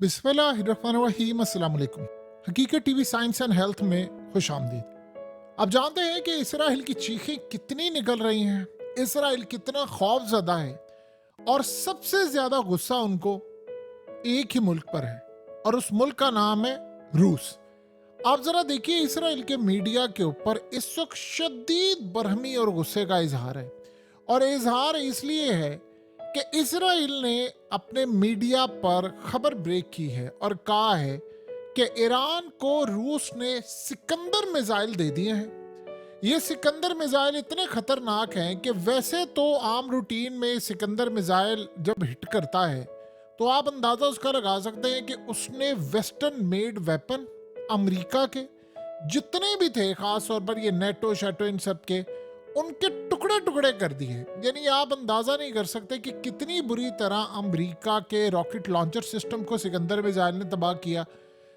बिस्मिल्लाहिर्रहमानिर्रहीम। अस्सलाम वालेकुम। हकीकत टीवी साइंस एंड हेल्थ में खुश आमदीद। आप जानते हैं कि इसराइल की चीखें कितनी निकल रही हैं, इसराइल कितना खौफजदा है और सबसे ज्यादा गुस्सा उनको एक ही मुल्क पर है और उस मुल्क का नाम है रूस। आप जरा देखिए, इसराइल के मीडिया के ऊपर इस वक्त शदीद बरहमी और गुस्से का इजहार है और इजहार इसलिए है कि इसराइल ने अपने मीडिया पर खबर ब्रेक की है और कहा है कि ईरान को रूस ने सिकंदर मिसाइल दे दिए हैं। ये सिकंदर मिसाइल इतने खतरनाक हैं कि वैसे तो आम रूटीन में सिकंदर मिसाइल जब हिट करता है तो आप अंदाजा उसका लगा सकते हैं कि उसने वेस्टर्न मेड वेपन अमेरिका के जितने भी थे, खास तौर पर ये नेटो शेटो इन सब के, उनके टुकड़े टुकड़े कर दिए। यानी आप अंदाजा नहीं कर सकते कि कितनी बुरी तरह अमेरिका के रॉकेट लॉन्चर सिस्टम को सिकंदर मिसाइल ने तबाह किया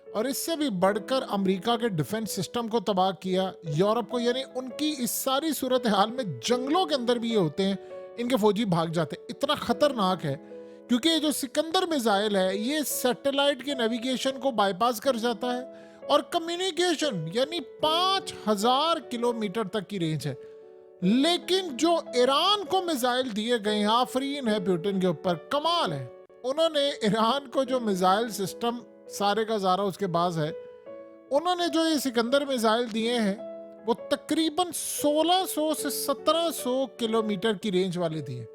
और इससे भी बढ़कर अमेरिका के डिफेंस सिस्टम को तबाह किया, यूरोप को। यानी उनकी इस सारी सूरत हाल में जंगलों के अंदर भी ये होते हैं, इनके फौजी भाग जाते हैं। इतना खतरनाक है क्योंकि ये जो सिकंदर मिसाइल है ये सैटेलाइट के नेविगेशन को बाईपास कर जाता है और कम्युनिकेशन यानी 5000 किलोमीटर तक की रेंज है। लेकिन जो ईरान को मिसाइल दिए गए हैं, आफरीन है पुतिन के ऊपर, कमाल है। उन्होंने ईरान को जो मिसाइल सिस्टम सारे का सारा उसके पास है, उन्होंने जो ये सिकंदर मिसाइल दिए हैं वो तकरीबन 1600 से 1700 किलोमीटर की रेंज वाले दिए।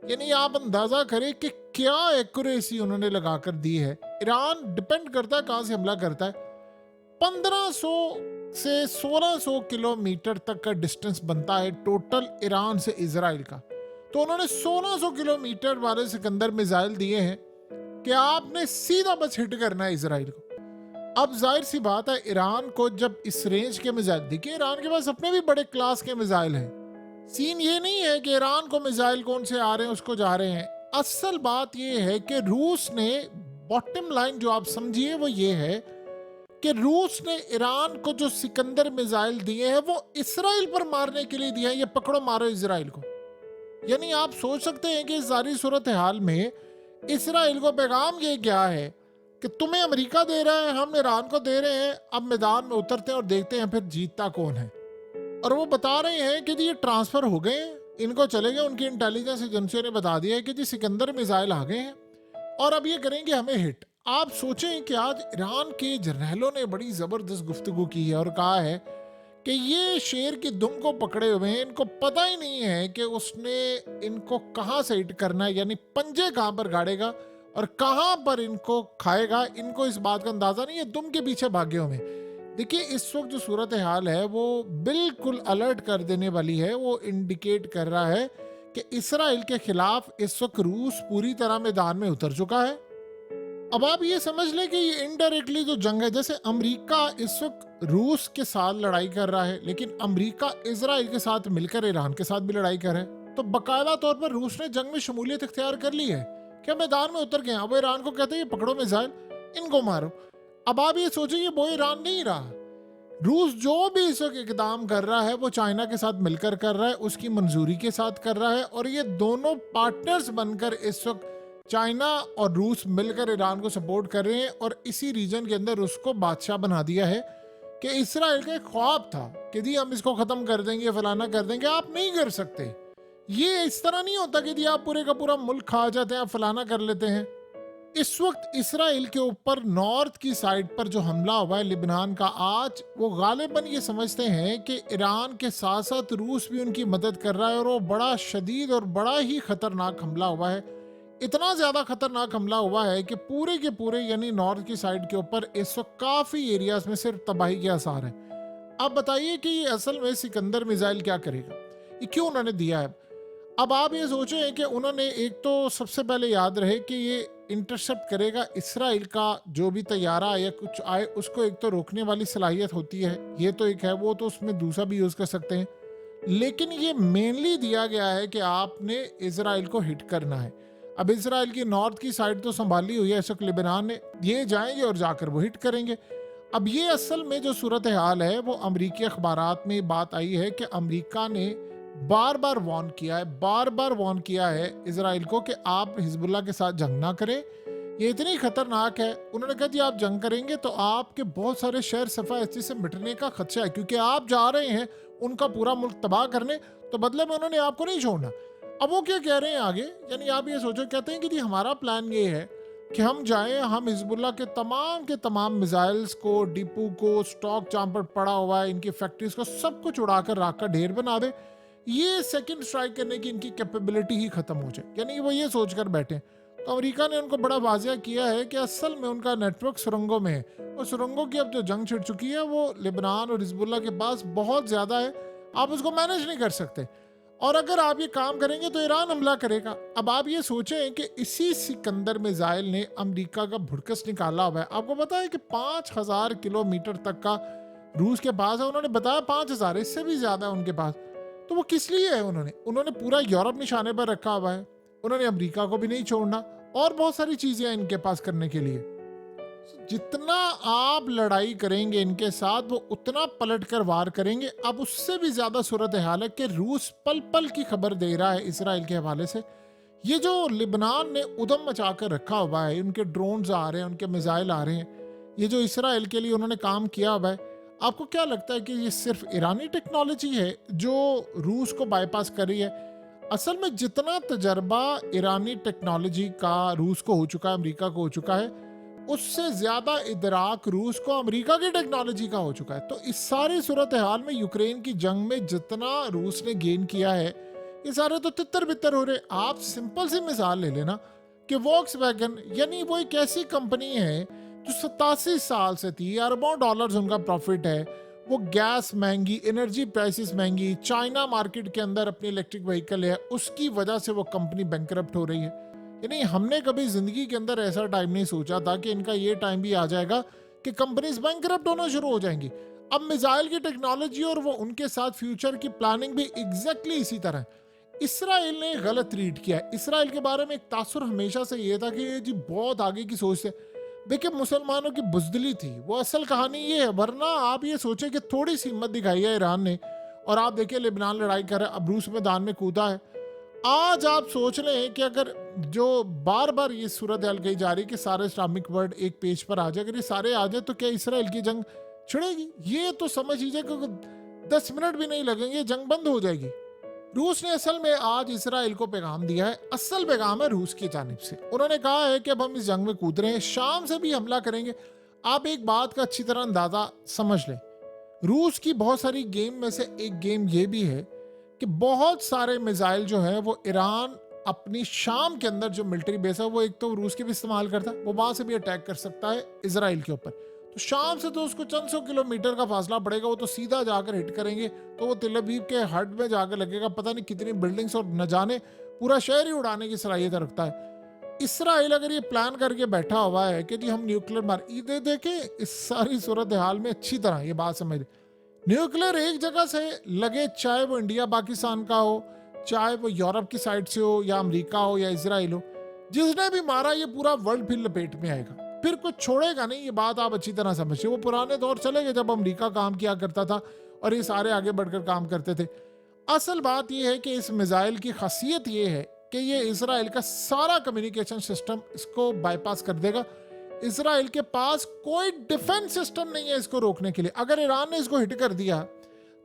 यानी आप अंदाजा करें कि क्या एक्यूरेसी उन्होंने लगाकर दी है। ईरान डिपेंड करता है कहां से हमला करता है। 1500 से 1600 किलोमीटर तक का डिस्टेंस बनता है टोटल ईरान से इजराइल का। तो उन्होंने 1600 किलोमीटर वाले सिकंदर मिसाइल दिए हैं कि आपने सीधा बस हिट करना है इजराइल को। अब जाहिर सी बात है, ईरान को जब इस रेंज के मिसाइल, देखिए ईरान के पास अपने भी बड़े क्लास के मिसाइल हैं। सीन ये नहीं है कि ईरान को मिसाइल कौन से आ रहे हैं उसको जा रहे हैं। असल बात ये है कि रूस ने, बॉटम लाइन जो आप समझिए वो ये है कि रूस ने ईरान को जो सिकंदर मिसाइल दिए हैं वो इसराइल पर मारने के लिए दिए हैं। ये पकड़ो मारो इसराइल को। यानी आप सोच सकते हैं कि इस सारी सूरत हाल में इसराइल को पैगाम ये क्या है कि तुम्हें अमेरिका दे रहा है, हम ईरान को दे रहे हैं, अब मैदान में उतरते हैं और देखते हैं फिर जीतता कौन है। और वो बता रहे हैं कि जी ये ट्रांसफर हो गए, इनको चले गए, उनकी इंटेलिजेंस एजेंसियों ने बता दिया है कि जी सिकंदर मिसाइल आ गए हैं और अब ये करेंगे हमें हिट। आप सोचें कि आज ईरान के जर्नैलों ने बड़ी जबरदस्त गुफ्तगू की है और कहा है कि ये शेर की दुम को पकड़े हुए हैं, इनको पता ही नहीं है कि उसने इनको कहाँ से हिट करना है, यानी पंजे कहाँ पर गाड़ेगा और कहाँ पर इनको खाएगा। इनको इस बात का अंदाजा नहीं है, दुम के पीछे भागे हुए। देखिए इस वक्त जो सूरत हाल है वो बिल्कुल अलर्ट कर देने वाली है। वो इंडिकेट कर रहा है कि इसराइल के खिलाफ इस वक्त रूस पूरी तरह मैदान में उतर चुका है। अब आप ये समझ लें कि ये इनडायरेक्टली जो जंग है, जैसे अमेरिका इस वक्त रूस के साथ लड़ाई कर रहा है लेकिन अमेरिका इजराइल के साथ मिलकर ईरान के साथ भी लड़ाई कर रहा है, तो बकायदा तौर पर रूस ने जंग में शमूलियत इख्तियार कर ली है। क्या मैदान में उतर गए। अब ईरान को कहते हैं ये पकड़ो मिसाइल, इनको मारो। अब आप ये सोचिए वो ईरान नहीं रहा। रूस जो भी इस वक्त इकदाम कर रहा है वो चाइना के साथ मिलकर कर रहा है, उसकी मंजूरी के साथ कर रहा है और ये दोनों पार्टनर्स बनकर इस वक्त चाइना और रूस मिलकर ईरान को सपोर्ट कर रहे हैं और इसी रीजन के अंदर उसको बादशाह बना दिया है कि इसराइल का एक ख्वाब था कि जी हम इसको खत्म कर देंगे, फलाना कर देंगे। आप नहीं कर सकते। ये इस तरह नहीं होता कि जी आप पूरे का पूरा मुल्क खा जाते हैं, आप फलाना कर लेते हैं। इस वक्त इसराइल के ऊपर नॉर्थ की साइड पर जो हमला हुआ है लिबनान का, आज वो गालिबन ये समझते हैं कि ईरान के साथ साथ रूस भी उनकी मदद कर रहा है और वो बड़ा शदीद और बड़ा ही खतरनाक हमला हुआ है। इतना ज्यादा खतरनाक हमला हुआ है कि पूरे के पूरे यानी नॉर्थ की साइड के ऊपर इस वक्त काफी एरियाज में सिर्फ तबाही के आसार है। अब बताइए कि ये असल में सिकंदर मिसाइल क्या करेगा, ये क्यों उन्होंने दिया है। अब आप ये सोचें कि उन्होंने एक तो सबसे पहले याद रहे कि ये इंटरसेप्ट करेगा इसराइल का जो भी तैयारा या कुछ आए, उसको एक तो रोकने वाली सलाहियत होती है, ये तो एक है, वो तो उसमें दूसरा भी यूज कर सकते हैं। लेकिन ये मेनली दिया गया है कि आपने इसराइल को हिट करना है। अब इसराइल की नॉर्थ की साइड तो संभाली हुई है इस वक्त लिबनान ने, ये जाएंगे और जाकर वो हिट करेंगे। अब ये असल में जो सूरत हाल है वो अमरीकी अखबारात में बात आई है कि अमरीका ने बार बार वार्न किया है, बार बार वार्न किया है इसराइल को कि आप हिजबुल्लाह के साथ जंग ना करें, ये इतनी खतरनाक है। उन्होंने कहा जी आप जंग करेंगे तो आपके बहुत सारे शहर सफा ऐसी से मिटने का खदशा है, क्योंकि आप जा रहे हैं उनका पूरा मुल्क तबाह करने, तो बदले में उन्होंने आपको नहीं छोड़ना। अब वो क्या कह रहे हैं आगे, यानी आप ये सोचो, कहते हैं कि जी हमारा प्लान ये है कि हम जाएं, हम हिजबुल्लाह के तमाम मिसाइल्स को, डिपो को, स्टॉक जहाँ पर पड़ा हुआ है, इनकी फैक्ट्रीज को, सब कुछ उड़ाकर राख का ढेर बना दे। ये सेकंड स्ट्राइक करने की इनकी कैपेबिलिटी ही खत्म हो जाए, यानी वो ये सोचकर बैठे। तो अमेरिका ने उनको बड़ा वाजिया किया है कि असल में उनका नेटवर्क सुरंगों में है, और सुरंगों की अब जो जंग छिड़ चुकी है वो लेबनान और हिजबुल्लाह के पास बहुत ज़्यादा है, आप उसको मैनेज नहीं कर सकते। और अगर आप ये काम करेंगे तो ईरान हमला करेगा। अब आप ये सोचें कि इसी सिकंदर मिसाइल ने अमेरिका का भुड़कस निकाला हुआ है। आपको पता है कि 5000 किलोमीटर तक का रूस के पास है, उन्होंने बताया 5000, इससे भी ज़्यादा है उनके पास। तो वो किस लिए है? उन्होंने पूरा यूरोप निशाने पर रखा हुआ है, उन्होंने अमेरिका को भी नहीं छोड़ना, और बहुत सारी चीज़ें हैं इनके पास करने के लिए। जितना आप लड़ाई करेंगे इनके साथ, वो उतना पलट कर वार करेंगे। अब उससे भी ज्यादा सूरत हाल है कि रूस पल पल की खबर दे रहा है इसराइल के हवाले से। ये जो लिबनान ने उदम मचा कर रखा हुआ है, उनके ड्रोन्स आ रहे हैं, उनके मिसाइल आ रहे हैं, ये जो इसराइल के लिए उन्होंने काम किया हुआ है, आपको क्या लगता है कि ये सिर्फ ईरानी टेक्नोलॉजी है जो रूस को बाईपास कर रही है? असल में जितना तजर्बा ईरानी टेक्नोलॉजी का रूस को हो चुका है, अमेरिका को हो चुका है, उससे ज्यादा इदराक रूस को अमेरिका की टेक्नोलॉजी का हो चुका है। तो इस सारी सूरत हाल में यूक्रेन की जंग में जितना रूस ने गेन किया है, ये सारे तो तितर बितर हो रहे। आप सिंपल सी मिसाल ले लेना कि वॉक्सवैगन, यानी वो एक ऐसी कंपनी है जो 87 साल से थी, अरबों डॉलर्स उनका प्रॉफिट है, वो गैस महंगी, एनर्जी प्राइसेस महंगी, चाइना मार्केट के अंदर अपनी इलेक्ट्रिक व्हीकल है, उसकी वजह से वो कंपनी बैंकरप्ट हो रही है। यानी हमने कभी जिंदगी के अंदर ऐसा टाइम नहीं सोचा था कि इनका ये टाइम भी आ जाएगा कि कंपनीज बैंकरप्ट होना शुरू हो जाएंगी। अब मिसाइल की टेक्नोलॉजी और वो उनके साथ फ्यूचर की प्लानिंग भी एग्जैक्टली इसी तरह। इसराइल ने गलत रीड किया। इसराइल के बारे में एक तासुर हमेशा से ये था कि ये जी बहुत आगे की सोच से। देखिए मुसलमानों की बुजदिली थी, वो असल कहानी ये है। वरना आप ये सोचे कि थोड़ी सी हिम्मत दिखाई है ईरान ने, और आप देखिए लेबनान लड़ाई कर रहा है, अब रूस मैदान में कूदा है। आज आप सोच लें कि अगर जो बार बार ये सूरत हाल कही जा रही है कि सारे इस्लामिक वर्ल्ड एक पेज पर आ जाए, अगर ये सारे आ जाए तो क्या इसराइल की जंग छिड़ेगी? ये तो समझ लीजिए कि 10 मिनट भी नहीं लगेंगे, जंग बंद हो जाएगी। रूस ने असल में आज इसराइल को पैगाम दिया है। असल पैगाम है रूस की जानिब से। उन्होंने कहा है कि अब हम इस जंग में कूद रहे हैं, शाम से भी हमला करेंगे। आप एक बात का अच्छी तरह अंदाजा समझ लें, रूस की बहुत सारी गेम में से एक गेम ये भी है कि बहुत सारे मिसाइल जो है वो ईरान अपनी शाम के अंदर जो मिलिट्री बेस है, वो एक तो रूस के भी इस्तेमाल करता है, वो वहां से भी अटैक कर सकता है इसराइल के ऊपर। तो शाम से तो उसको चंद सौ किलोमीटर का फासला पड़ेगा, वो तो सीधा जाकर हिट करेंगे, तो वो तिल अवीव के हट में जाकर लगेगा। पता नहीं कितनी बिल्डिंग्स, और न जाने पूरा शहर ही उड़ाने की सलाहियत रखता है। इसराइल अगर ये प्लान करके बैठा हुआ है कि जी हम न्यूक्लियर मार, ये देखे इस सारी सूरत हाल में अच्छी तरह ये बात समझ, न्यूक्लियर एक जगह से लगे, चाहे वो इंडिया पाकिस्तान का हो, चाहे वो यूरोप की साइड से हो, या अमेरिका हो, या इसराइल हो, जिसने भी मारा ये पूरा वर्ल्ड फिर लपेट में आएगा, फिर कुछ छोड़ेगा नहीं। ये बात आप अच्छी तरह समझिए। वो पुराने दौर चले गए जब अमेरिका काम किया करता था और ये सारे आगे बढ़कर काम करते थे। असल बात यह है कि इस मिसाइल की खासियत ये है कि ये इसराइल का सारा कम्युनिकेशन सिस्टम इसको बाईपास कर देगा। इसराइल के पास कोई डिफेंस सिस्टम नहीं है इसको रोकने के लिए। अगर ईरान ने इसको हिट कर दिया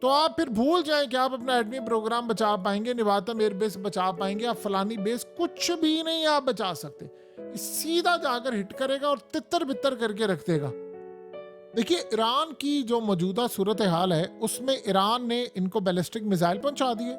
तो आप फिर भूल जाएं कि आप अपना एटमी प्रोग्राम बचा पाएंगे, निवातम एयरबेस बचा पाएंगे, आप फलानी बेस, कुछ भी नहीं आप बचा सकते। सीधा जाकर हिट करेगा और तितर बितर करके रख देगा। देखिए ईरान की जो मौजूदा सूरत हाल है उसमें ईरान ने इनको बैलिस्टिक मिसाइल पहुंचा दिए,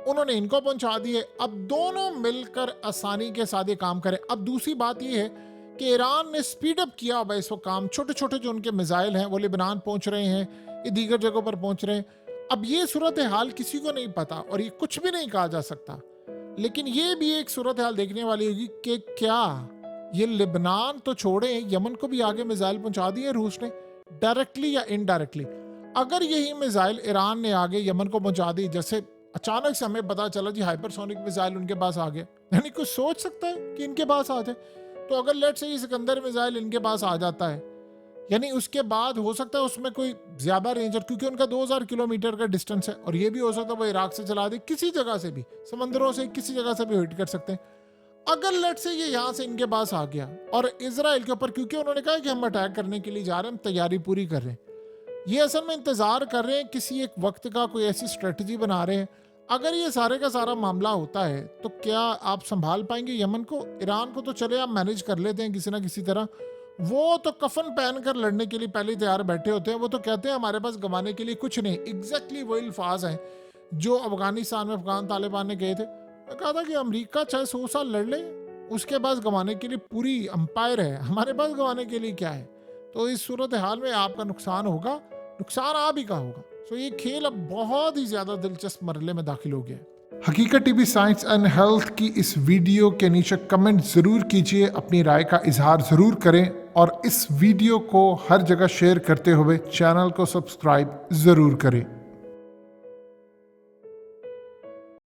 उन्होंने इनको पहुंचा दिए। अब दोनों मिलकर आसानी के साथ ये काम करें। अब दूसरी बात ये है कि ईरान ने स्पीड अप किया हुआ इसको काम। छोटे छोटे जो उनके मिसाइल हैं वो लेबनान पहुंच रहे हैं, ये दीगर जगहों पर पहुंच रहे हैं। अब ये सूरत हाल किसी को नहीं पता और ये कुछ भी नहीं कहा जा सकता, लेकिन ये भी एक सूरत हाल देखने वाली होगी कि क्या ये लेबनान तो छोड़े, यमन को भी आगे मिसाइल पहुंचा दिए रूस ने, डायरेक्टली या इनडायरेक्टली। अगर यही मिसाइल ईरान ने आगे यमन को पहुंचा दी, जैसे अचानक से हमें पता चला जी हाइपरसोनिक मिसाइल उनके पास आ गया, यानी कुछ सोच सकता है कि इनके पास आ जाए। तो अगर लेट से सिकंदर मिसाइल इनके पास आ जाता है, यानी उसके बाद हो सकता है उसमें कोई ज्यादा रेंजर, क्योंकि उनका 2000 किलोमीटर का डिस्टेंस है, और ये भी हो सकता है वो इराक से चला दे, किसी जगह से भी, समंदरों से किसी जगह से भी हिट कर सकते हैं। अगर लेट से ये यहाँ से इनके पास आ गया और इजराइल के ऊपर, क्योंकि उन्होंने कहा कि हम अटैक करने के लिए जा रहे हैं, हम तैयारी पूरी कर रहे हैं, ये असल में इंतजार कर रहे हैं किसी एक वक्त का, कोई ऐसी स्ट्रेटजी बना रहे हैं। अगर ये सारे का सारा मामला होता है तो क्या आप संभाल पाएंगे यमन को? ईरान को तो चले आप मैनेज कर लेते हैं किसी ना किसी तरह, वो तो कफन पहन कर लड़ने के लिए पहले तैयार बैठे होते हैं। वो तो कहते हैं हमारे पास गंवाने के लिए कुछ नहीं। एग्जैक्टली वही अल्फाज हैं जो अफगानिस्तान में अफगान तालिबान ने कहे थे। मैं कहा था कि अमेरिका चाहे 100 साल लड़ ले, उसके पास गंवाने के लिए पूरी अंपायर है, हमारे पास गंवाने के लिए क्या है? तो इस सूरत हाल में आपका नुकसान होगा, नुकसान आप ही का होगा। तो ये खेल अब बहुत ही ज्यादा दिलचस्प मरहले में दाखिल हो गया है। हकीकत टीवी साइंस एंड हेल्थ की इस वीडियो के नीचे कमेंट जरूर कीजिए, अपनी राय का इजहार जरूर करें और इस वीडियो को हर जगह शेयर करते हुए चैनल को सब्सक्राइब जरूर करें।